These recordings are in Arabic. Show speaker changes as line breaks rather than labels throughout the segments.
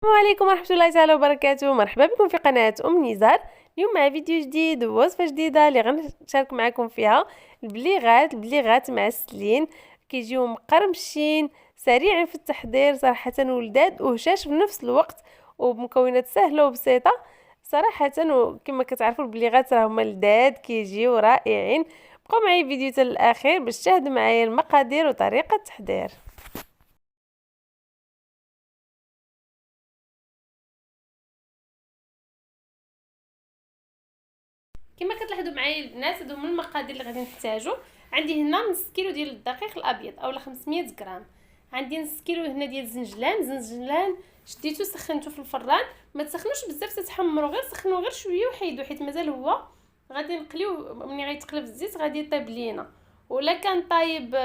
السلام عليكم ورحمة الله تعالى وبركاته. مرحبا بكم في قناة نزار. اليوم مع فيديو جديد ووصفة جديدة اللي غنشارك معكم فيها البليغات معسلين، كيجيو مقرمشين سريعين في التحضير صراحة، ولداد وهشاش في نفس الوقت، وبمكونات سهلة وبسيطة صراحة. وكما كتعرفوا البليغات راه هما لداد كيجيو رائعين. بقوا معايا فيديو حتى الاخير باش تشاهدوا معايا المقادير وطريقة التحضير. كما كتلاحظوا معايا البنات، هادو هما المقادير اللي غادي نحتاجو. عندي هنا نص كيلو ديال الدقيق الابيض اولا 500 غرام. عندي نص كيلو هنا ديال الزنجلان شديتو سخنتو في الفران. ما تسخنوش بزاف تتحمروا، غير سخنوه غير شويه وحيدو، حيت مازال هو غادي نقليوه. ملي غيتقلب في الزيت غادي يطيب لينا، ولا كان طايب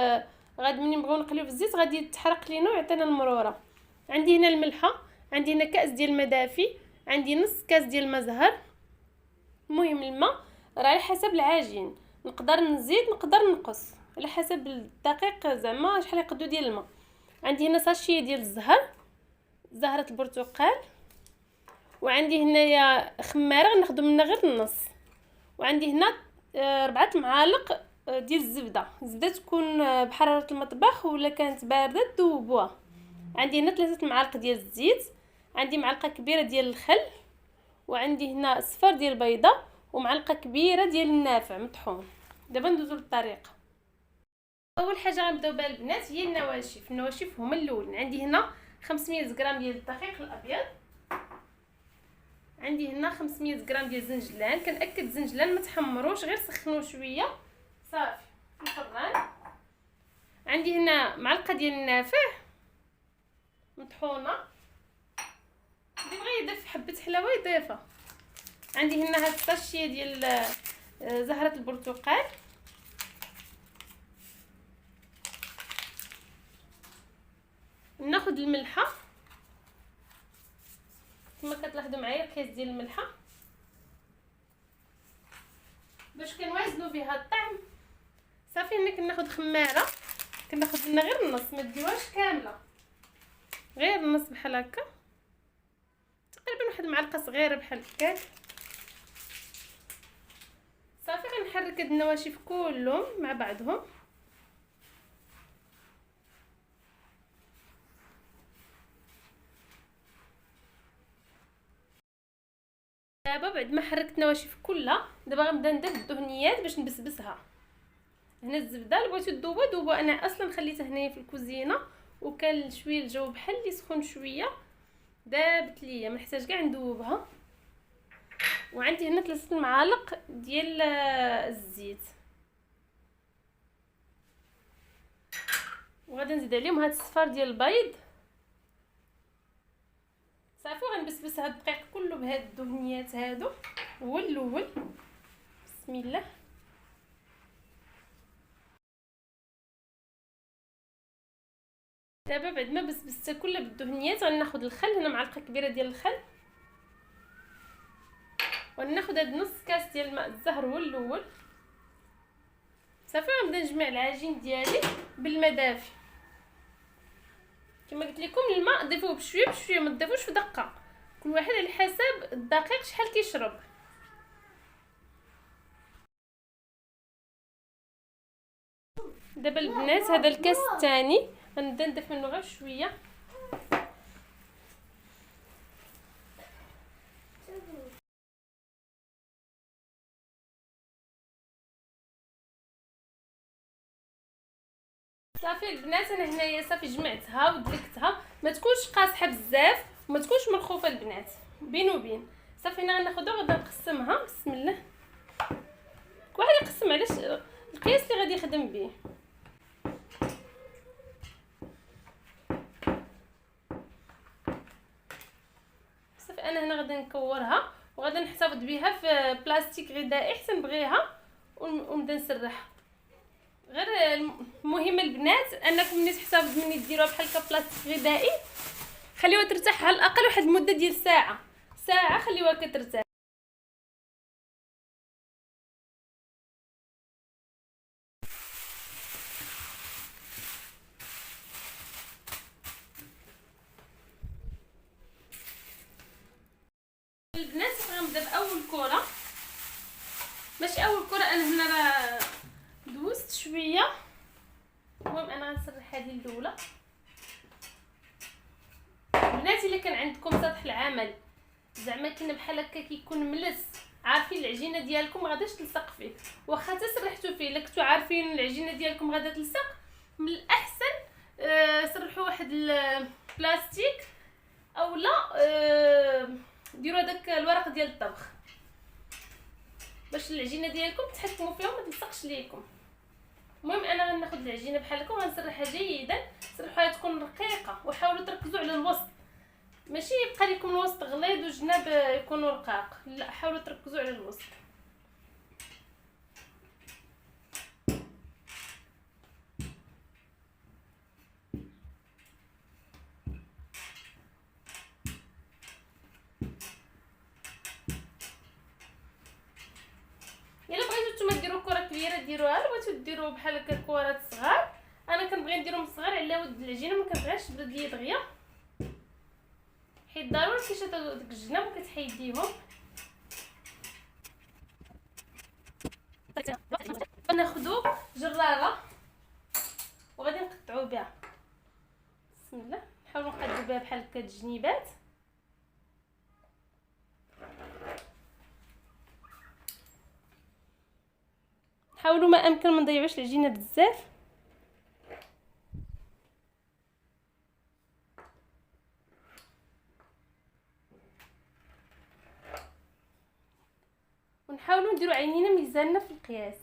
غادي ملي نبغيو نقليوه في الزيت غادي يتحرق لينا ويعطينا المروره. عندي هنا الملحه، عندي هنا كاس ديال المدافي، عندي نص كاس ديال المزهر. المهم الماء راه على حسب العجين، نقدر نزيد نقدر نقص على حسب الدقيق زعما شحال يقدو ديال الماء. عندي هنا ساشيه ديال زهره البرتقال، وعندي هنايا خماره غناخذ منها غير النص، وعندي هنا 4 معالق ديال الزبده تكون بحراره المطبخ، ولا كانت بارده ذوبوها. عندي هنا 3 معالق ديال الزيت، عندي معلقه كبيره ديال الخل، وعندي هنا صفر ديال البيضه، ومعلقه كبيره ديال النافع مطحون. دابا ندوزو للطريقه. اول حاجه غنبداو بها البنات هي النواشف هما الاولين. عندي هنا 500 غرام ديال الدقيق الابيض، عندي هنا 500 غرام ديال الزنجلان. كنأكد الزنجلان ما تحمروش، غير سخنوه شويه صافي في الفران. عندي هنا معلقه ديال النافع مطحونه، اللي بغى يضيف حبه حلاوه يضيفها. عندي هنا هاد الساشيه ديال زهره البرتقال، ناخذ الملحه كما كتلاحظوا معايا الكيس ديال الملحه باش كنوازنوا بها الطعم. صافي هنا كناخذ خماره، كناخذ لنا غير النص، ما ديروهاش كامله، غير النص بحال هكا، تقريبا واحد المعلقه صغيره بحال هكاك. صافي غنحرك هاد النواشف كلهم مع بعضهم. دابا بعد ما حركت النواشف كلها، دابا غنبدا ندير الدهنيات باش نبسبسها. هنا الزبده اللي بغيتو دوبه انا اصلا خليتها هنايا في الكوزينه، وكان شويه الجو بحال اللي سخون شويه، دابت ليا ما نحتاج كاع ندوبها. وعندي هنا 3 معالق ديال الزيت، وغادي نزيد عليهم هاد الصفار ديال البيض. صافي غنبسبس هاد الدقيق كله بهاد الدهنيات هادو. هو الاول، بسم الله. دابا بعد ما بسبست كلها بالدهنيات غناخذ الخل، هنا معلقه كبيره ديال الخل، وناخذ هاد نص كاس ديال الماء الزهر هو الاول. صافي غنبدا نجمع العجين ديالي بالمدافي. كما قلت لكم الماء ضيفوه بشويه بشويه، ما تضيفوش في دقه، كل واحد على حسب الدقيق شحال كيشرب. دابا البنات هذا الكاس الثاني غنبدا نضيف منه غير شويه. صافي البنات انا هنايا صافي جمعتها ودلكتها، ما تكونش قاصحه بزاف وما تكونش مرخوفه البنات، بين وبين. صافي هنا غناخذها وغادي نقسمها. بسم الله، كل واحد يقسم على القياس اللي غادي يخدم به. صافي انا هنا غادي نكورها وغادي نحتفظ بها في بلاستيك غذائي حتى نبغيها ونبدا نسرحها. غير المهم البنات انكم ملي تحتفظوا ملي ديروها بحال هكا بلاستيك غذائي خليوها ترتاح على الاقل واحد المده ديال ساعه خليوها كترتاح. البنات غنبدا باول كره، ماشي اول كره، انا هنا راه دوزت شويه. المهم انا غنسرح هذه الاولى. البنات الا كان عندكم سطح العمل زعما كاين بحال هكا كيكون ملس، عارفين العجينه ديالكم ما غاداش تلصق فيه، واخا تسرحتوا فيه الا كنتو عارفين العجينه ديالكم غادا تلصق، من الاحسن سرحوا واحد البلاستيك اولا ديروا داك الورق ديال الطبخ باش العجينه ديالكم تحكموا فيها وما تلصقش ليكم. المهم انا غناخذ العجينه بحال هكا وغنسرحها جيدا، سرحوها تكون رقيقه وحاولوا تركزوا على الوسط، ماشي يبقى لكم الوسط غليظ والجناب يكونوا رقاق، لا حاولوا تركزوا على الوسط. الا بغيتو نتوما ديروا كره كبيره ديروها، الا بغيتو ديروا بحال هكا كرات صغار، انا كنبغي نديرهم صغار على ود العجينه، ما كنبغيش تبرد ليا دغيا، حيت ضروري كيشادو داك الجناب وكتحيديهم. ناخذوا جراره وغادي نقطعوا بها، بسم الله، نحاولوا نقادوا بها بحال هكا الجنيبات. حاولوا ما امكن ما نضيعوش العجينه بزاف. ونحاولوا نديروا عينينا ميزاننا في القياس.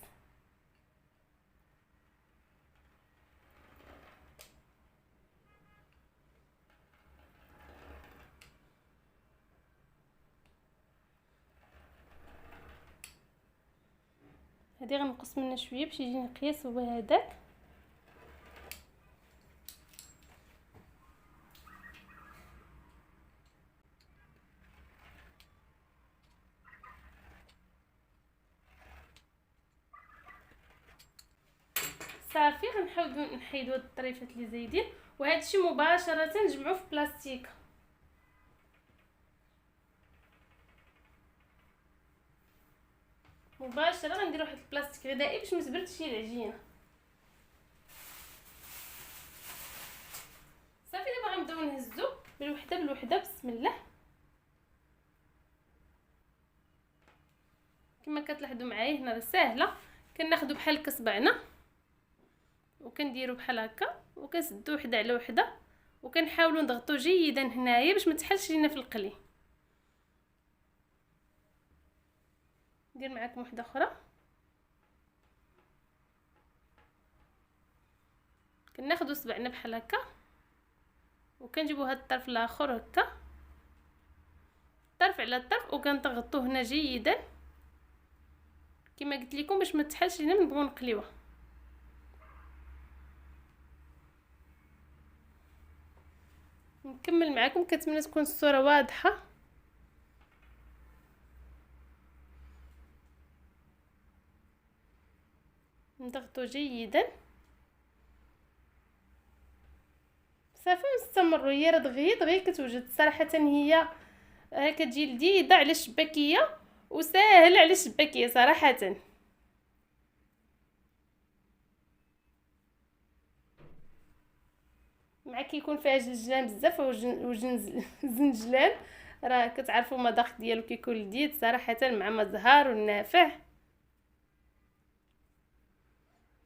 هادي غنقص منها شويه باش يجيني القياس هو هذاك. صافي غنحاولوا نحيدوا هاد الطريفات اللي زايدين، وهذا الشيء مباشره نجمعوه في بلاستيك. مباشره غندير واحد البلاستيك غذائي باش ما تبردش العجينه. صافي دابا غنبداو نهزو بالوحده بالوحده، بسم الله. كما كتلاحظوا معايا هنا راه ساهله، كناخذوا بحال هكا صبعنا وكنديروا بحال هكا وكنسدوا وحده على وحده، وكنحاولوا نضغطوا جيدا هنايا باش ما تحلش لينا في القلي. ندير معكم وحده اخرى. كناخذوا صبعنا بحال هكا وكنجيبوا هاد الطرف الاخر هكا طرف على الطرف وكنضغطوه هنا جيدا كما قلت لكم باش ما تحلش لينا نبغوا نقليوها. نكمل معكم، كنتمنى تكون الصوره واضحه. نضغطوا جيدا صافي ونستمروا. هي راه دغيا كتوجد صراحه، هي كتجي لذيذه على الشباكيه وساهل على الشباكيه صراحه. مع كيكون فيها جنجلان بزاف وزنجلان، راه كتعرفوا المذاق ديالو كيكون لذيذ صراحه مع مزهر والنافع.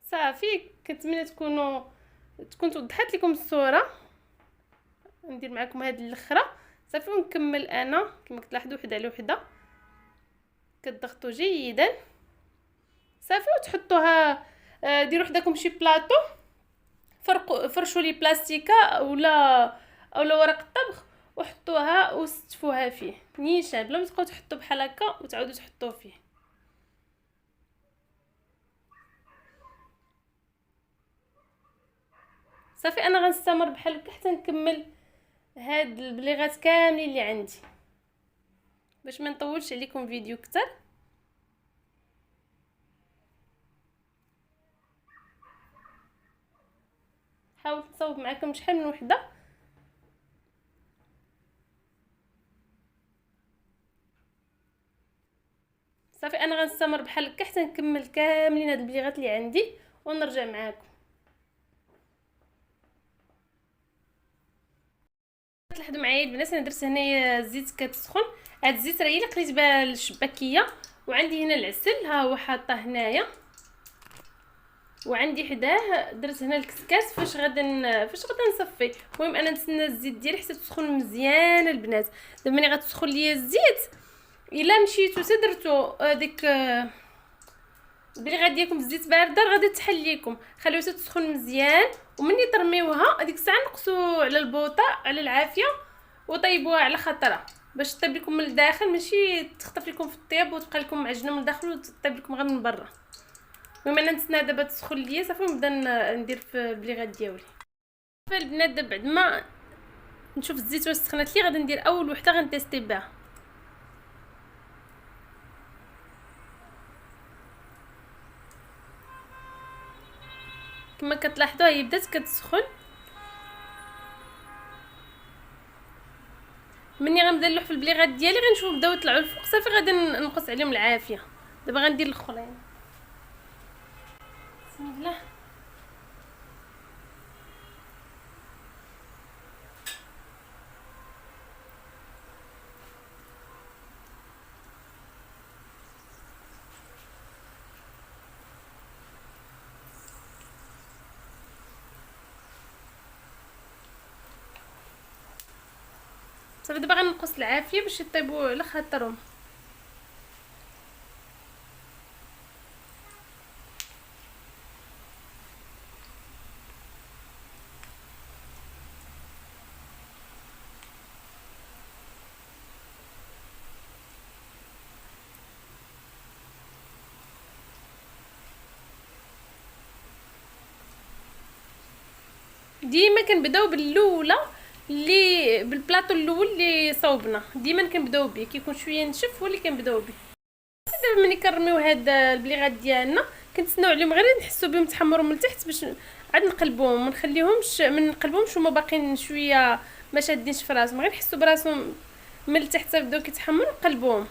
صافي كنتمنى تكون توضحت لكم الصوره. ندير معكم هذه الاخرى صافي ونكمل. انا كما كتلاحظوا وحده على وحده كتضغطوا جيدا صافي وتحطوها. ديروا حداكم شي بلاطو، فرشوا لي بلاستيكه اولا ورق الطبخ وحطوها وستفوها فيه نيشان، بلا ما تبقاو تحطوا بحال هكا وتعاودوا تحطوه فيه. صافي انا غنستمر بحال هكا حتى نكمل هاد البليغات كاملين اللي عندي باش ما نطولش عليكم فيديو كتر. حاولت نصاوب معكم شحال من وحده. صافي انا غنستمر بحال هكا حتى نكمل كاملين هاد البليغات اللي عندي ونرجع معاكم. تلاحظوا معايا البنات انا درت هنايا الزيت كتسخن. هاد الزيت راه الا قريت بها الشباكيه، وعندي هنا العسل ها هو حاطه هنايا، وعندي حداه درت هنا الكسكاس فاش غادي نصفي. المهم انا نتسنى الزيت ديالي حتى تسخن مزيان البنات. دابا ملي غتسخن ليا الزيت الا مشيتو تدرتو ديك البليغه ديالكم في الزيت بارده غادي تحل ليكم. خليوها تسخن مزيان ومني ترميوها هذيك الساعه نقصوا على البوطه على العافيه وطيبوها على خطره باش طيب لكم من الداخل، ماشي تخطف لكم في الطياب وتبقى لكم معجنه من الداخل وتطيب لكم غير من برا. المهم انا نتسنى دابا تسخن ليا صافي ونبدا ندير في البليغات ديالي. فالبنات دابا بعد ما نشوف الزيت واش سخنت لي غادي ندير اول وحده غنتيستي بها. كما كتلاحظوا هي بدات كتسخن. مني غنبدا نلوح في البليغات ديالي غنشوف بداو يطلعوا الفوق صافي غادي نقص عليهم العافيه. دابا غندير الاخرين. بسم الله. صافي دابا غنقص العافيه باش يطيبوا على خاطرهم. ديما كنبداو بالاولى اللي بالبلاطو الاول اللي صوبنا، ديما كنبداو به كيكون شويه نشف هو اللي كنبداو به. دابا ملي كنرميو هاد البليغات ديالنا كنتسناو عليهم غير نحسوا بهم تحمروا من التحت باش عاد نقلبوهم، ما نقلبوهمش هما باقيين شويه ما شادينش في راسهم، غير نحسوا براسهم من التحت بداو كيتحمروا نقلبوهم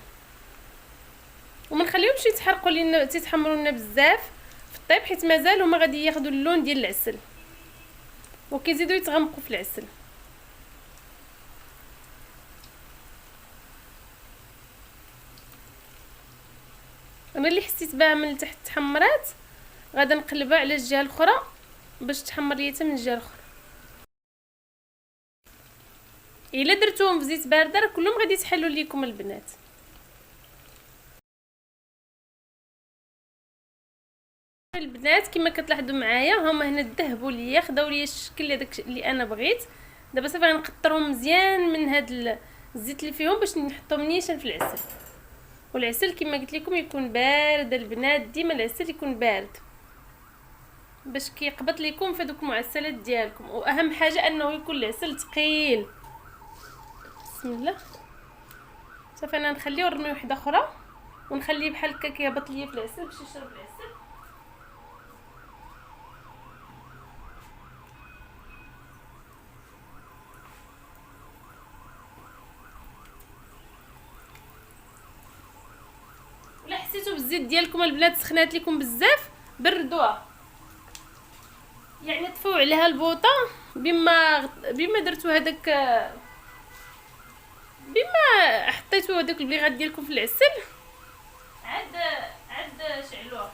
وما نخليهمش يتحرقوا لينا تيتحمروا لنا بزاف في الطيب حيت مازال هما غادي ياخذوا اللون ديال العسل وكيزيدوا يتغمقوا في العسل. انا اللي حسيت بها من التحت تحمرات غادا نقلبها على الجهه الاخرى باش تحمر ليا حتى من الجهه الاخرى. الا درتوهم في زيت بارده راه كلهم غادي يتحلوا ليكم البنات. البنات كما كتلاحظوا معايا هما هنا ذهبوا ليا خداو ليا الشكل هذاك اللي انا بغيت. دابا صافي غنقطرهم مزيان من هاد الزيت اللي فيهم باش نحطهم نيشان في العسل. والعسل كما قلت لكم يكون بارد البنات، ديما العسل يكون بارد باش كيقبط لكم في دوك المعسلات ديالكم، واهم حاجه انه يكون العسل ثقيل. بسم الله. صافي انا نخليه ونرمي وحده اخرى ونخليه بحال هكا كيهبط ليا في العسل باش يشرب العسل. ولا حسيتوا بالزيت ديالكم البنات سخنات لكم بزاف بردوها، يعني طفوا عليها البوطه بما درتوا هذاك بما حطيتوا هذوك البليغات ديالكم في العسل عاد شعلوها.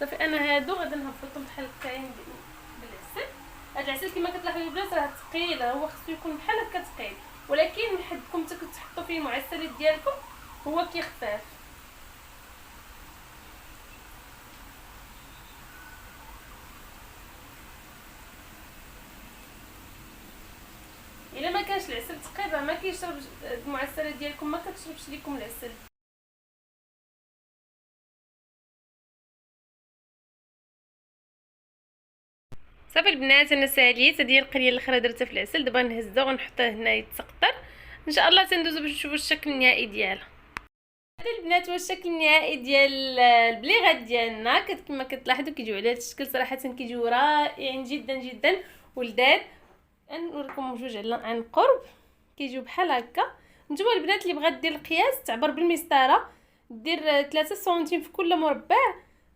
صافي انا هادو غادي نهبطهم بحال هكاين بالعسل. هاد العسل كما كتلاحظوا البنات راه ثقيل، هو خصو يكون بحال هكا ثقيل، ولكن من حدكم تحطوا فيه المعسلات ديالكم هو كيخفاف. الا ما كانش العسل ثقيل راه ما كيشرب المعسلات ديالكم، ما كتشربش لكم العسل. صافي البنات انا ساليت هذه القريه الاخرى درتها في العسل. دابا نهزها ونحطها هنا يتسقطر ان شاء الله تندوزو باش نشوفوا الشكل النهائي ديالها. هذا البنات هو الشكل النهائي ديال البليغات ديالنا. كما كتلاحظوا كيجيو على هذا الشكل صراحه كيجيو رائعين جدا جدا ولداد. نوريكم جوج عن قرب كيجيو بحال هكا. نتوما البنات اللي بغات دير القياس تعبر بالمسطره، دير 3 سنتيم في كل مربع،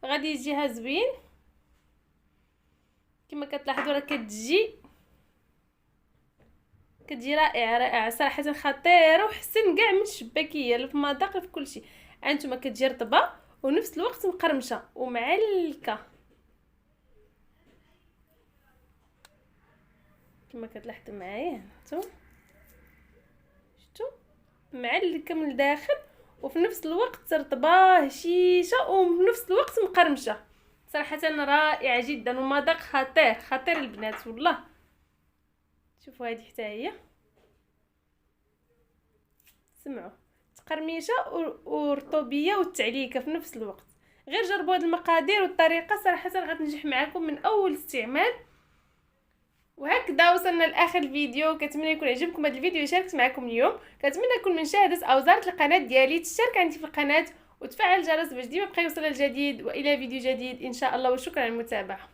غادي يجيها زوين. كما كتلاحظوا راه كتجي رائعه صراحه، خطيره وحسن كاع من الشباكيه في المذاق في كل شيء. انتما كتجي رطبه ونفس الوقت مقرمشه ومعلكه كما كتلاحظوا معايا. هانتوما شفتوا معلكه من الداخل وفي نفس الوقت رطبه هشيشه وفي نفس الوقت مقرمشه. صراحه رائعه جدا ومذاق خطير البنات والله. شوفوا هذه حتى هي، سمعوا تقرميشه ورطوبيه والتعليكه في نفس الوقت. غير جربوا هذه المقادير والطريقه صراحه غتنجح معكم من اول استعمال. وهكذا وصلنا لاخر الفيديو. كنتمنى يكون عجبكم هذا الفيديو اللي شاركت معكم اليوم. كنتمنى يكون من شاهدت او زارت القناه ديالي تشترك عندي في القناه وتفعل الجرس باش ديما يبقى يوصل الجديد. والى فيديو جديد ان شاء الله، وشكرا على المتابعه.